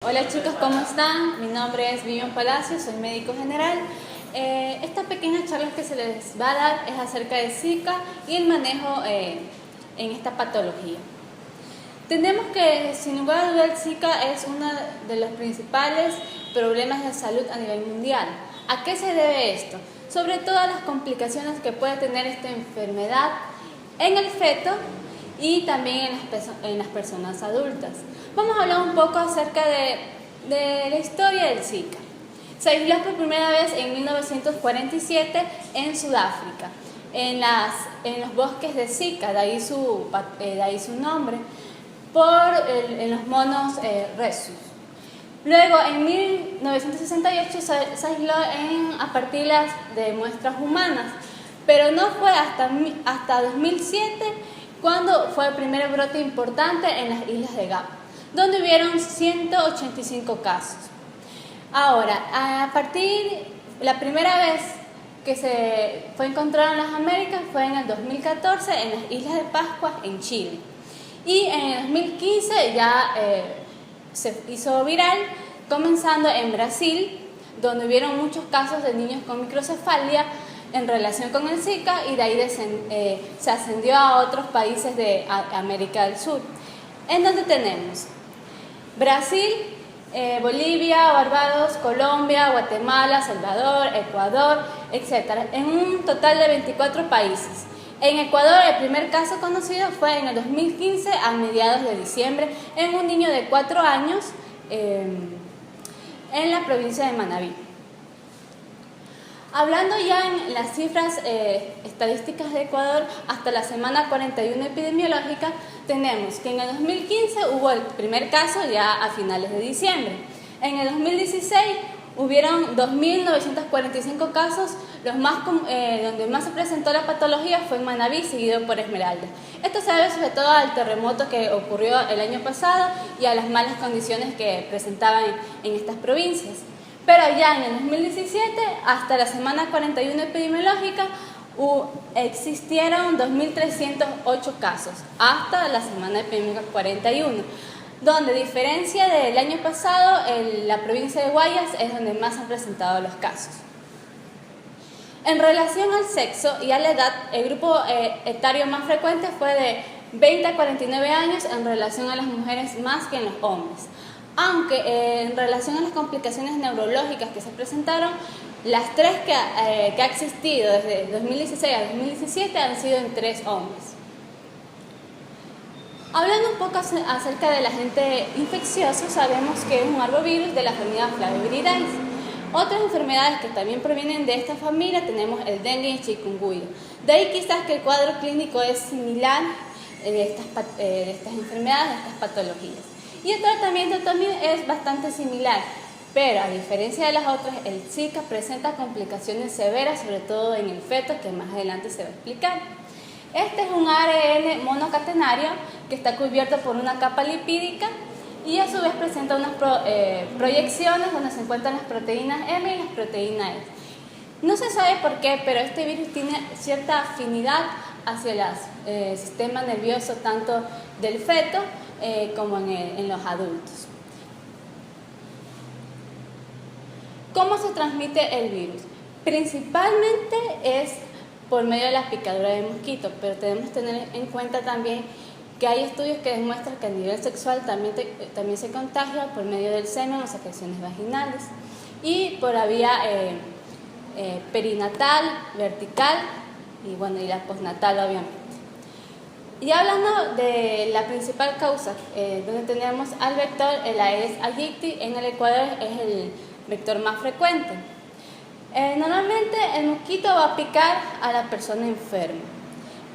Hola chicos, ¿cómo están? Mi nombre es Vivian Palacio, soy médico general. Esta pequeña charla que se les va a dar es acerca de Zika y el manejo en esta patología. Tenemos que, sin lugar a dudas, el Zika es uno de los principales problemas de salud a nivel mundial. ¿A qué se debe esto? Sobre todo a las complicaciones que puede tener esta enfermedad en el feto y también en las personas adultas. Vamos a hablar un poco acerca de la historia del Zika. Se aisló por primera vez en 1947 en Sudáfrica, en los bosques de Zika, de ahí su nombre, en los monos rhesus. Luego, en 1968 se aisló a partir de muestras humanas, pero no fue hasta 2007 cuando fue el primer brote importante en las islas de Gap, donde hubieron 185 casos. Ahora, la primera vez que se fue encontrado en las Américas fue en el 2014 en las Islas de Pascua, en Chile. Y en el 2015 ya se hizo viral, comenzando en Brasil, donde hubieron muchos casos de niños con microcefalia en relación con el Zika, y de ahí se ascendió a otros países de América del Sur, en donde tenemos Brasil, Bolivia, Barbados, Colombia, Guatemala, Salvador, Ecuador, etc. En un total de 24 países. En Ecuador, el primer caso conocido fue en el 2015, a mediados de diciembre, en un niño de 4 años en la provincia de Manabí. Hablando ya en las cifras estadísticas de Ecuador, hasta la semana 41 epidemiológica, tenemos que en el 2015 hubo el primer caso ya a finales de diciembre. En el 2016 hubieron 2.945 casos, donde más se presentó la patología fue en Manabí, seguido por Esmeralda. Esto se debe sobre todo al terremoto que ocurrió el año pasado y a las malas condiciones que presentaban en estas provincias. Pero ya en el 2017, hasta la semana 41 epidemiológica, existieron 2.308 casos, hasta la semana epidemiológica 41, donde, a diferencia del año pasado, la provincia de Guayas es donde más han presentado los casos. En relación al sexo y a la edad, el grupo etario más frecuente fue de 20 a 49 años en relación a las mujeres más que en los hombres. Aunque en relación a las complicaciones neurológicas que se presentaron, las tres que ha existido desde 2016 a 2017 han sido en 3 hombres. Hablando un poco acerca del agente infeccioso, sabemos que es un arbovirus de la familia Flaviviridae. Otras enfermedades que también provienen de esta familia tenemos el dengue y el chikungunya. De ahí quizás que el cuadro clínico es similar de estas enfermedades, de estas patologías. Y el tratamiento también es bastante similar, pero a diferencia de las otras, el Zika presenta complicaciones severas, sobre todo en el feto, que más adelante se va a explicar. Este es un ARN monocatenario que está cubierto por una capa lipídica y a su vez presenta unas proyecciones donde se encuentran las proteínas M y las proteínas E. No se sabe por qué, pero este virus tiene cierta afinidad hacia el sistema nervioso tanto del feto como en los adultos. ¿Cómo se transmite el virus? Principalmente es por medio de la picadura de mosquito, pero tenemos que tener en cuenta también que hay estudios que demuestran que a nivel sexual también se contagia por medio del semen o secreciones vaginales y por la vía perinatal, vertical y la postnatal, obviamente. Y hablando de la principal causa, donde tenemos al vector, el Aedes aegypti, en el Ecuador es el vector más frecuente. Normalmente el mosquito va a picar a la persona enferma.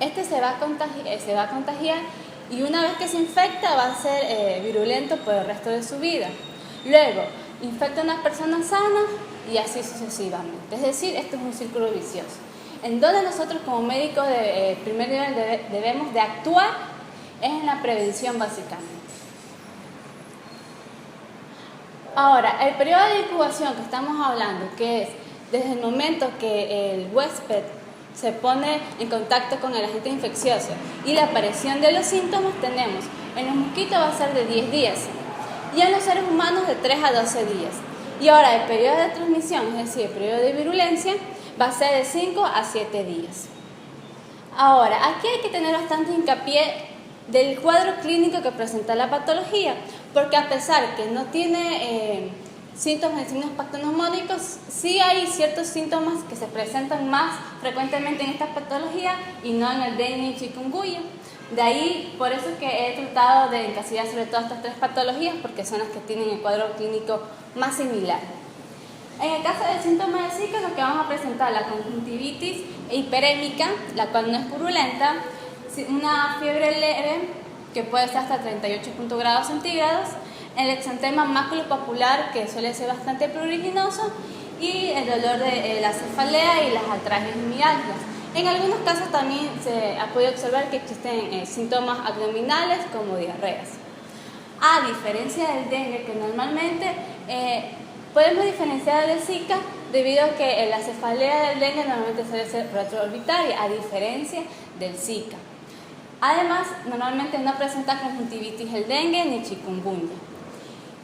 Este se va a contagiar y una vez que se infecta va a ser virulento por el resto de su vida. Luego infecta a una persona sana y así sucesivamente. Es decir, esto es un círculo vicioso, en donde nosotros como médicos de primer nivel debemos de actuar es en la prevención básicamente. Ahora, el periodo de incubación que estamos hablando, que es desde el momento que el huésped se pone en contacto con el agente infeccioso y la aparición de los síntomas, tenemos en los mosquitos va a ser de 10 días y en los seres humanos de 3 a 12 días. Y ahora el periodo de transmisión, es decir, el periodo de virulencia, va a ser de 5 a 7 días. Ahora, aquí hay que tener bastante hincapié del cuadro clínico que presenta la patología, porque a pesar que no tiene síntomas de signos patognomónicos, sí hay ciertos síntomas que se presentan más frecuentemente en esta patología y no en el dengue y chikungunya. De ahí, por eso es que he tratado de encasillar sobre todo estas 3 patologías, porque son las que tienen el cuadro clínico más similar. En el caso del síntoma de Zika, lo que vamos a presentar la conjuntivitis hiperémica, la cual no es purulenta, una fiebre leve que puede ser hasta 38 grados centígrados, el exantema maculopapular que suele ser bastante pruriginoso y el dolor de la cefalea y las artralgias y mialgias. En algunos casos también se ha podido observar que existen síntomas abdominales como diarreas. A diferencia del dengue, que normalmente podemos diferenciar del Zika debido a que la cefalea del dengue normalmente suele ser retroorbitaria, a diferencia del Zika. Además, normalmente no presenta conjuntivitis el dengue ni chikungunya.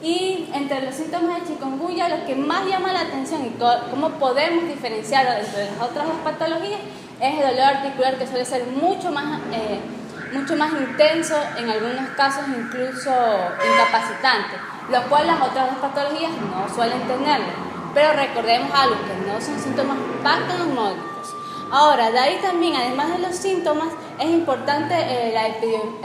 Y entre los síntomas de chikungunya, lo que más llama la atención y cómo podemos diferenciarlo entre las otras 2 patologías es el dolor articular, que suele ser mucho más intenso, en algunos casos incluso incapacitante, lo cual las otras 2 patologías no suelen tenerlo. Pero recordemos algo, que no son síntomas patognomónicos. Ahora, de ahí también, además de los síntomas, es importante la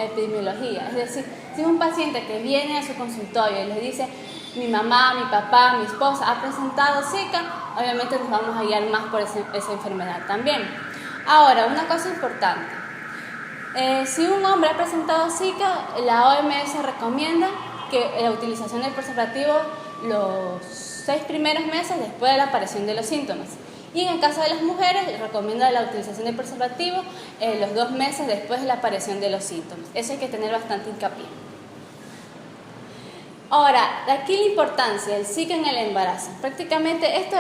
epidemiología. Es decir, si un paciente que viene a su consultorio y le dice mi mamá, mi papá, mi esposa ha presentado Zika, obviamente nos vamos a guiar más por esa enfermedad también. Ahora, una cosa importante. Si un hombre ha presentado Zika, la OMS recomienda que la utilización del preservativo los 6 primeros meses después de la aparición de los síntomas. Y en el caso de las mujeres, recomienda la utilización del preservativo los 2 meses después de la aparición de los síntomas. Eso hay que tener bastante hincapié. Ahora, de aquí la importancia del Zika en el embarazo. Prácticamente esto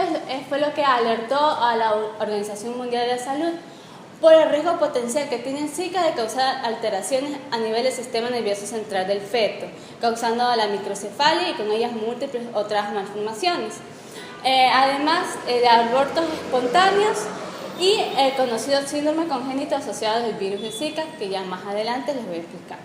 fue lo que alertó a la Organización Mundial de la Salud por el riesgo potencial que tiene el Zika de causar alteraciones a nivel del sistema nervioso central del feto, causando la microcefalia y con ellas múltiples otras malformaciones. Además de abortos espontáneos y el conocido síndrome congénito asociado al virus de Zika, que ya más adelante les voy a explicar.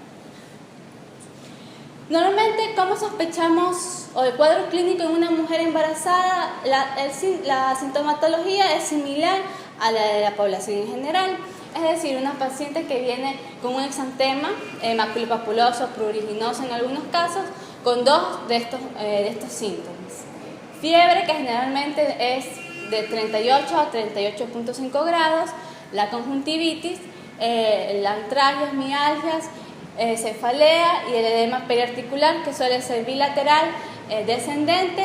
Normalmente, ¿cómo sospechamos o el cuadro clínico en una mujer embarazada? La sintomatología es similar a la de la población en general, es decir, una paciente que viene con un exantema maculopapuloso, pruriginoso en algunos casos, con 2 de estos síntomas. Fiebre, que generalmente es de 38 a 38.5 grados, la conjuntivitis, las artralgias, mialgias, cefalea y el edema periarticular, que suele ser bilateral, descendente,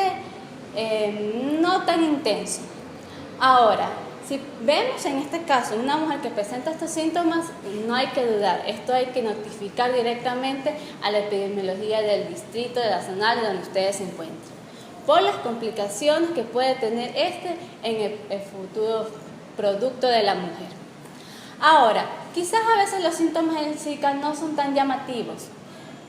no tan intenso. Ahora, si vemos en este caso una mujer que presenta estos síntomas, no hay que dudar, esto hay que notificar directamente a la epidemiología del distrito, de la zona donde ustedes se encuentran, por las complicaciones que puede tener en el futuro producto de la mujer. Ahora, quizás a veces los síntomas del Zika no son tan llamativos,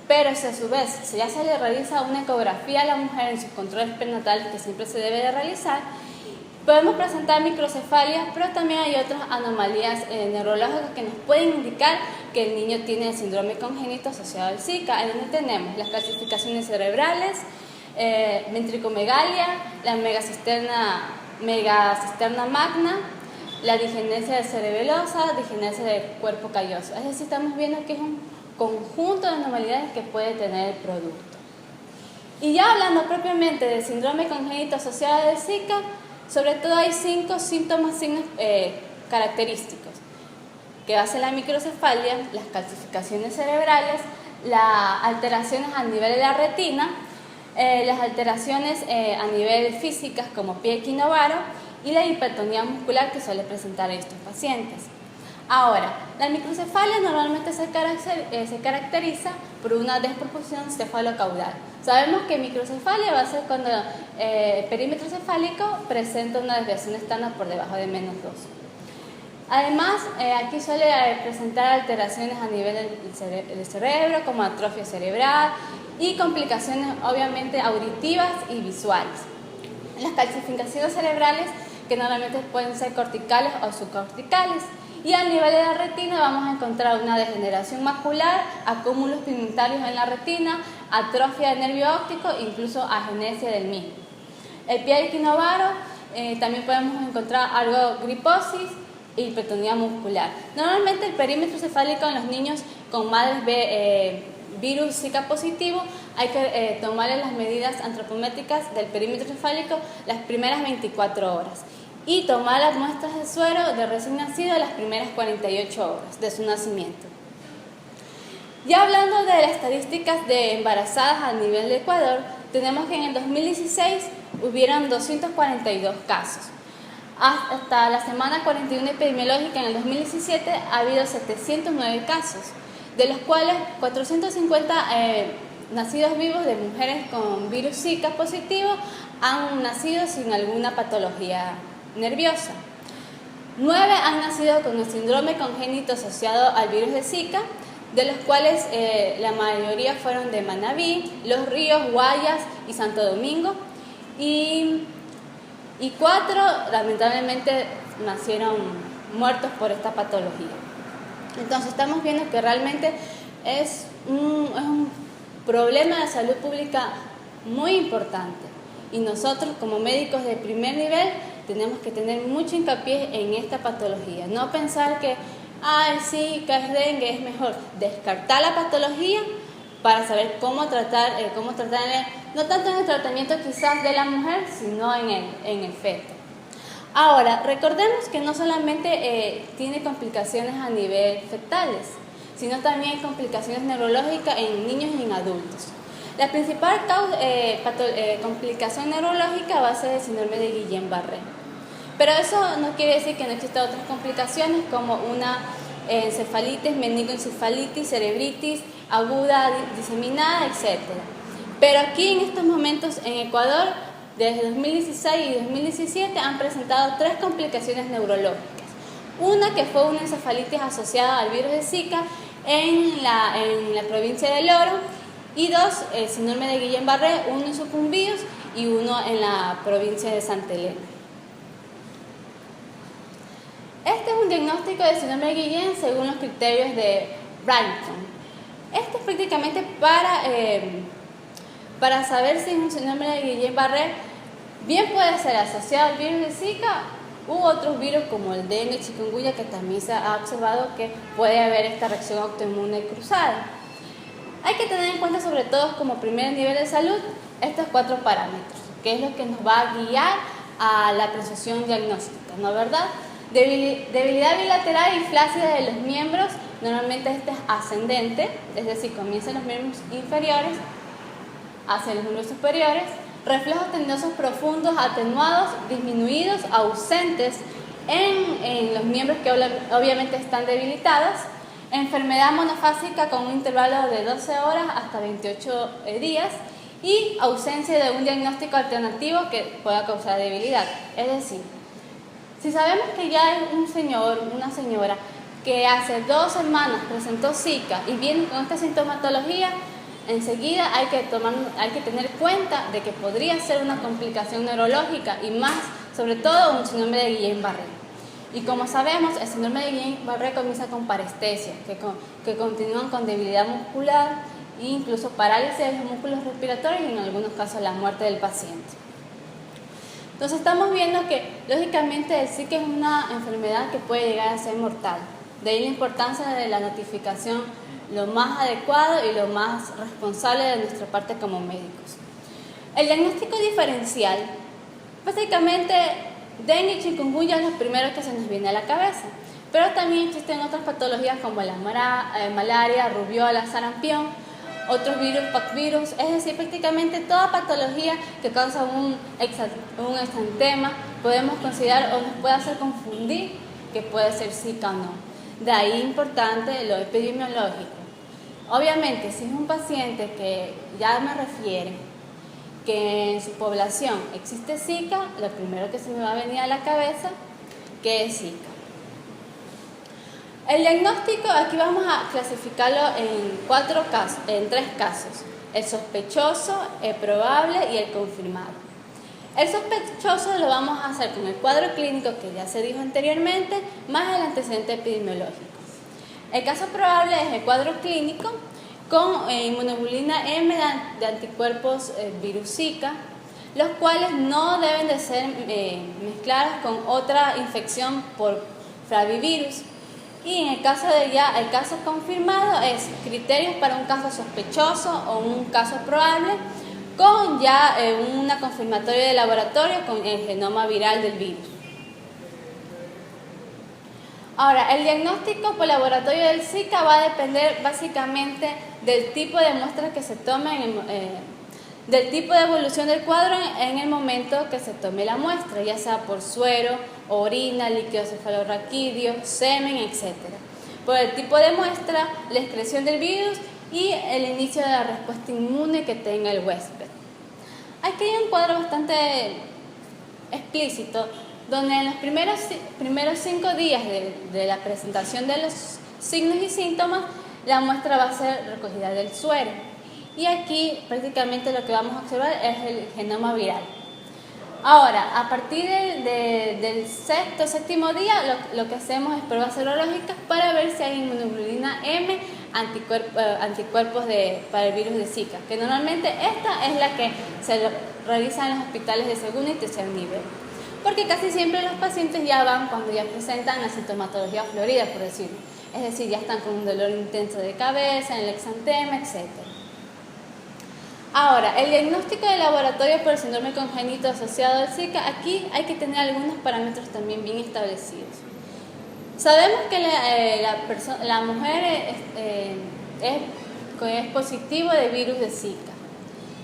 pero si a su vez ya se le realiza una ecografía a la mujer en sus controles prenatales, que siempre se debe de realizar, podemos presentar microcefalia, pero también hay otras anomalías neurológicas que nos pueden indicar que el niño tiene el síndrome congénito asociado al Zika, en donde tenemos las calcificaciones cerebrales, ventricomegalia, la megacisterna magna, la digenesia cerebelosa, digenesia del cuerpo calloso. Es decir, estamos viendo que es un conjunto de anomalías que puede tener el producto. Y ya hablando propiamente del síndrome congénito asociado al Zika, sobre todo hay 5 signos característicos, que va a ser la microcefalia, las calcificaciones cerebrales, las alteraciones a nivel de la retina, las alteraciones a nivel físicas como pie equinovaro y la hipertonía muscular que suele presentar a estos pacientes. Ahora, la microcefalia normalmente se caracteriza por una desproporción cefalocaudal. Sabemos que microcefalia va a ser cuando el perímetro cefálico presenta una desviación estándar por debajo de -2. Además, aquí suele presentar alteraciones a nivel del cerebro, como atrofia cerebral y complicaciones obviamente auditivas y visuales. Las calcificaciones cerebrales, que normalmente pueden ser corticales o subcorticales. Y a nivel de la retina vamos a encontrar una degeneración macular, acúmulos pigmentarios en la retina, atrofia del nervio óptico e incluso agenesia del mismo. El pie equinovaro, también podemos encontrar algo griposis y hipertonía muscular. Normalmente el perímetro cefálico en los niños con madres virus Zika positivo, hay que tomarle las medidas antropométricas del perímetro cefálico las primeras 24 horas y tomar las muestras de suero de recién nacido las primeras 48 horas de su nacimiento. Ya hablando de las estadísticas de embarazadas a nivel de Ecuador, tenemos que en el 2016 hubieron 242 casos. Hasta la semana 41 epidemiológica en el 2017 ha habido 709 casos, de los cuales 450 nacidos vivos de mujeres con virus Zika positivo han nacido sin alguna patología nerviosa. 9 han nacido con el síndrome congénito asociado al virus de Zika, de los cuales la mayoría fueron de Manabí, Los Ríos, Guayas y Santo Domingo, y 4 lamentablemente nacieron muertos por esta patología. Entonces estamos viendo que realmente es un problema de salud pública muy importante, y nosotros como médicos de primer nivel tenemos que tener mucho hincapié en esta patología, no pensar que sí, que es dengue, es mejor descartar la patología para saber cómo tratarla, no tanto en el tratamiento quizás de la mujer, sino en el feto. Ahora, recordemos que no solamente tiene complicaciones a nivel fetales, sino también hay complicaciones neurológicas en niños y en adultos. La principal complicación neurológica va a ser el síndrome de Guillain-Barré. Pero eso no quiere decir que no existan otras complicaciones como una encefalitis, meningoencefalitis, cerebritis aguda, diseminada, etc. Pero aquí en estos momentos en Ecuador, desde 2016 y 2017 han presentado 3 complicaciones neurológicas. Una que fue una encefalitis asociada al virus de Zika en la provincia de Loro, y 2, el síndrome de Guillain-Barré, uno en Sucumbíos y uno en la provincia de Santa Elena. Este es un diagnóstico de síndrome de Guillain según los criterios de Brighton. Este es prácticamente para saber si es un síndrome de Guillain-Barré. Bien puede ser asociado al virus de Zika u otros virus como el dengue, chikungunya, que también se ha observado que puede haber esta reacción autoinmune cruzada. Hay que tener en cuenta, sobre todo como primer nivel de salud, estos 4 parámetros, que es lo que nos va a guiar a la precisión diagnóstica, ¿no es verdad? Debilidad bilateral y flácida de los miembros, normalmente este es ascendente, es decir, comienza en los miembros inferiores hacia los miembros superiores. Reflejos tendinosos profundos, atenuados, disminuidos, ausentes en los miembros que obviamente están debilitados. Enfermedad monofásica con un intervalo de 12 horas hasta 28 días y ausencia de un diagnóstico alternativo que pueda causar debilidad. Es decir, si sabemos que ya hay un señor, una señora que hace 2 semanas presentó Zika y viene con esta sintomatología, enseguida hay que tener cuenta de que podría ser una complicación neurológica y más, sobre todo, un síndrome de Guillain-Barré. Y como sabemos, el síndrome de Guillain-Barré comienza con parestesia, que continúan con debilidad muscular e incluso parálisis de los músculos respiratorios y en algunos casos la muerte del paciente. Entonces estamos viendo que lógicamente el Zika es una enfermedad que puede llegar a ser mortal. De ahí la importancia de la notificación lo más adecuado y lo más responsable de nuestra parte como médicos. El diagnóstico diferencial, básicamente dengue y chikungunya es lo primero que se nos viene a la cabeza, pero también existen otras patologías como la malaria, rubiola, sarampión, otros virus, paxvirus, es decir, prácticamente toda patología que causa un exantema podemos considerar o nos puede hacer confundir que puede ser Zika o no. De ahí importante lo epidemiológico. Obviamente, si es un paciente que ya me refiere que en su población existe Zika, lo primero que se me va a venir a la cabeza, ¿qué es Zika? El diagnóstico aquí vamos a clasificarlo en tres casos: el sospechoso, el probable y el confirmado. El sospechoso lo vamos a hacer con el cuadro clínico que ya se dijo anteriormente, más el antecedente epidemiológico. El caso probable es el cuadro clínico con inmunoglobulina M de anticuerpos virus Zika, los cuales no deben de ser mezclados con otra infección por flavivirus. Y en el caso el caso confirmado es criterios para un caso sospechoso o un caso probable con ya una confirmatoria de laboratorio con el genoma viral del virus. Ahora, el diagnóstico por laboratorio del Zika va a depender básicamente del tipo de muestras que se tomen, del tipo de evolución del cuadro en el momento que se tome la muestra, ya sea por suero, orina, líquido cefalorraquídeo, semen, etc. Por el tipo de muestra, la excreción del virus y el inicio de la respuesta inmune que tenga el huésped. Aquí hay un cuadro bastante explícito donde en los primeros 5 días de la presentación de los signos y síntomas, la muestra va a ser recogida del suero. Y aquí prácticamente lo que vamos a observar es el genoma viral. Ahora, a partir del séptimo día, lo que hacemos es pruebas serológicas para ver si hay inmunoglobulina M, anticuerpos para el virus de Zika, que normalmente esta es la que se realiza en los hospitales de segundo y tercer nivel. Porque casi siempre los pacientes ya van cuando ya presentan la sintomatología florida, por decirlo. Es decir, ya están con un dolor intenso de cabeza, en el exantema, etc. Ahora, el diagnóstico de laboratorio por el síndrome congénito asociado al Zika, aquí hay que tener algunos parámetros también bien establecidos. Sabemos que la mujer es positivo de virus de Zika.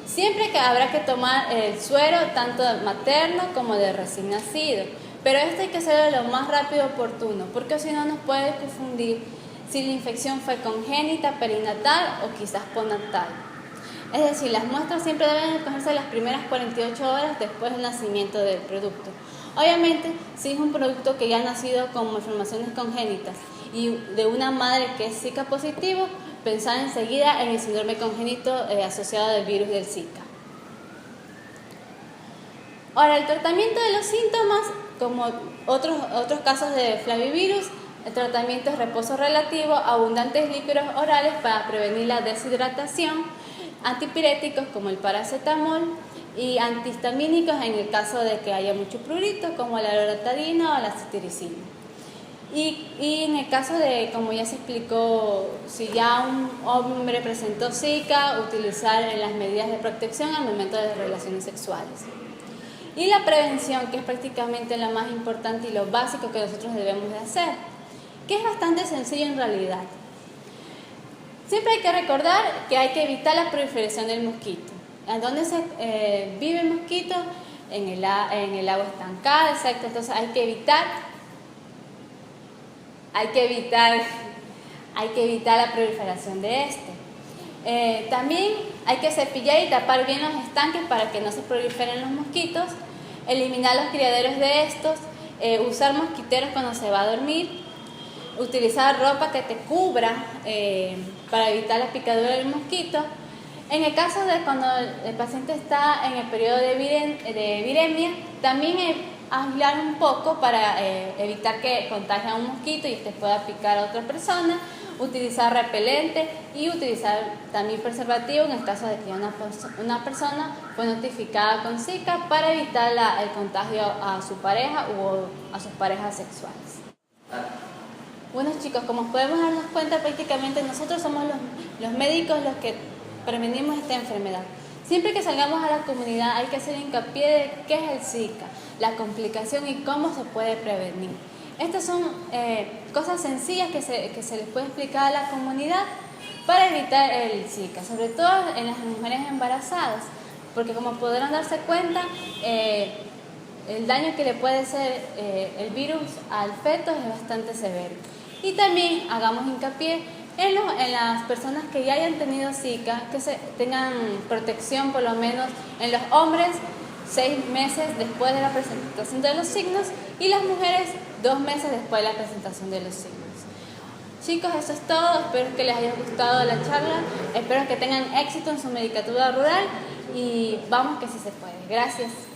Siempre que habrá que tomar el suero tanto materno como de recién nacido, pero esto hay que hacerlo lo más rápido oportuno, porque si no nos puede confundir si la infección fue congénita, perinatal o quizás postnatal. Es decir, las muestras siempre deben recogerse las primeras 48 horas después del nacimiento del producto. Obviamente, si es un producto que ya ha nacido con malformaciones congénitas y de una madre que es Zika positivo, pensar enseguida en el síndrome congénito asociado del virus del Zika. Ahora, el tratamiento de los síntomas, como otros casos de flavivirus, el tratamiento es reposo relativo, abundantes líquidos orales para prevenir la deshidratación, antipiréticos como el paracetamol y antihistamínicos en el caso de que haya mucho prurito como la loratadina o la cetiricina. Y en el caso de, como ya se explicó, si ya un hombre presentó Zika, utilizar las medidas de protección al momento de relaciones sexuales. Y la prevención, que es prácticamente lo más importante y lo básico que nosotros debemos de hacer, que es bastante sencillo en realidad. Siempre hay que recordar que hay que evitar la proliferación del mosquito. ¿En dónde se vive el mosquito? En el agua estancada, exacto. Entonces hay que evitar la proliferación de este. También hay que cepillar y tapar bien los estanques para que no se proliferen los mosquitos, eliminar los criaderos de estos, usar mosquiteros cuando se va a dormir, utilizar ropa que te cubra para evitar la picadura del mosquito. En el caso de cuando el paciente está en el periodo de viremia, también aislar un poco para evitar que contagie a un mosquito y este pueda picar a otra persona, utilizar repelente y utilizar también preservativo en el caso de que una persona fue notificada con Zika para evitar el contagio a su pareja o a sus parejas sexuales. Bueno chicos, como podemos darnos cuenta, prácticamente nosotros somos los médicos los que prevenimos esta enfermedad. Siempre que salgamos a la comunidad hay que hacer hincapié de qué es el Zika, la complicación y cómo se puede prevenir. Estas son cosas sencillas que se les puede explicar a la comunidad para evitar el Zika, sobre todo en las mujeres embarazadas, porque como podrán darse cuenta, el daño que le puede hacer el virus al feto es bastante severo. Y también hagamos hincapié en las personas que ya hayan tenido Zika, que tengan protección por lo menos en los hombres 6 meses después de la presentación de los signos y las mujeres 2 meses después de la presentación de los signos. Chicos, eso es todo. Espero que les haya gustado la charla. Espero que tengan éxito en su medicatura rural y vamos que sí se puede. Gracias.